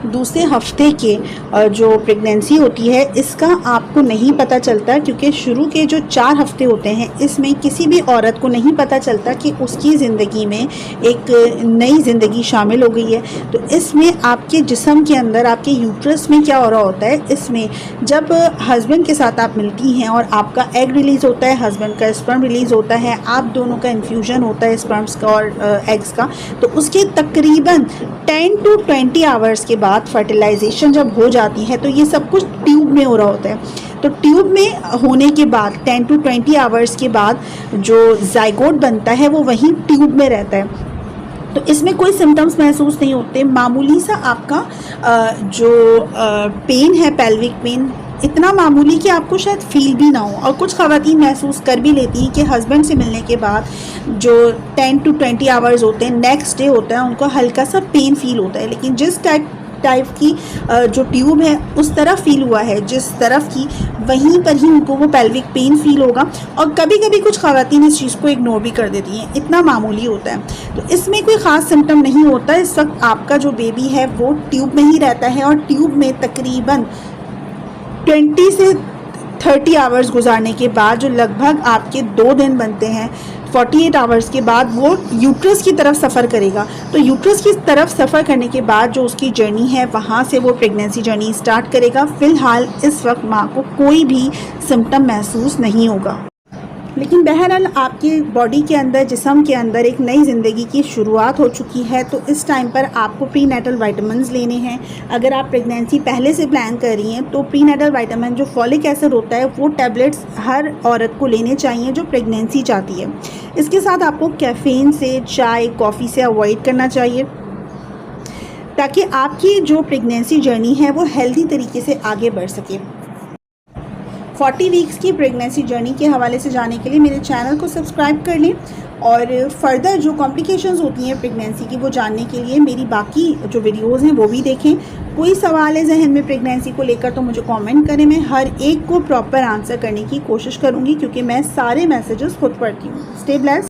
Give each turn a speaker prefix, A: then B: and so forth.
A: दूसरे हफ्ते के जो प्रेगनेंसी होती है इसका आपको नहीं पता चलता, क्योंकि शुरू के जो 4 हफ्ते होते हैं इसमें किसी भी औरत को नहीं पता चलता कि उसकी ज़िंदगी में एक नई ज़िंदगी शामिल हो गई है। तो इसमें आपके जिस्म के अंदर, आपके यूट्रस में क्या हो रहा होता है, इसमें जब हस्बैंड के साथ आप मिलती हैं और आपका एग रिलीज़ होता है, हस्बैंड का स्पर्म रिलीज़ होता है, आप दोनों का इन्फ्यूजन होता है स्पर्म्स का और एग्स का, तो उसके तकरीबन 10 to 20 आवर्स के बाद फर्टिलाइजेशन जब हो जाती है तो ये सब कुछ ट्यूब में हो रहा होता है। तो ट्यूब में होने के बाद 10 to 20 आवर्स के बाद जो जाइगोट बनता है वो वहीं ट्यूब में रहता है। तो इसमें कोई सिम्टम्स महसूस नहीं होते, मामूली सा आपका जो पेन है, पेल्विक पेन, इतना मामूली कि आपको शायद फील भी ना हो। और कुछ ख़वातीन महसूस कर भी लेती हैं कि हस्बैंड से मिलने के बाद जो 10 to 20 आवर्स होते हैं, नेक्स्ट डे होता है, उनको हल्का सा पेन फील होता है। लेकिन जिस टाइप की जो ट्यूब है उस तरफ फील हुआ है, जिस तरफ की, वहीं पर ही उनको वो पेल्विक पेन फील होगा। और कभी कभी कुछ ख़वातीन इस चीज़ को इग्नोर भी कर देती हैं, इतना मामूली होता है। तो इसमें कोई ख़ास सिम्टम नहीं होता। इस वक्त आपका जो बेबी है वो ट्यूब में ही रहता है और ट्यूब में तकरीबन 20 से 30 आवर्स गुजारने के बाद, जो लगभग आपके 2 दिन बनते हैं, 48 आवर्स के बाद वो यूट्रस की तरफ सफ़र करेगा। तो यूट्रस की तरफ सफ़र करने के बाद जो उसकी जर्नी है, वहाँ से वो प्रेगनेंसी जर्नी स्टार्ट करेगा। फ़िलहाल इस वक्त माँ को कोई भी सिम्टम महसूस नहीं होगा, लेकिन बहरहाल आपकी बॉडी के अंदर, जिस्म के अंदर एक नई ज़िंदगी की शुरुआत हो चुकी है। तो इस टाइम पर आपको प्रीनेटल विटामिन्स लेने हैं। अगर आप प्रेगनेंसी पहले से प्लान कर रही हैं तो प्रीनेटल विटामिन, जो फॉलिक एसिड होता है, वो टैबलेट्स हर औरत को लेने चाहिए जो प्रेगनेंसी चाहती है। इसके साथ आपको कैफ़ीन से, चाय, कॉफ़ी से अवॉइड करना चाहिए, ताकि आपकी जो प्रेगनेंसी जर्नी है वो हेल्दी तरीके से आगे बढ़ सके। 40 वीक्स की प्रेगनेंसी जर्नी के हवाले से जानने के लिए मेरे चैनल को सब्सक्राइब कर लें, और फर्दर जो कॉम्प्लिकेशंस होती हैं प्रेगनेंसी की वो जानने के लिए मेरी बाकी जो वीडियोस हैं वो भी देखें। कोई सवाल है जहन में प्रेगनेंसी को लेकर तो मुझे कमेंट करें, मैं हर एक को प्रॉपर आंसर करने की कोशिश करूँगी, क्योंकि मैं सारे मैसेजेस खुद पढ़ती हूँ। Stay blessed.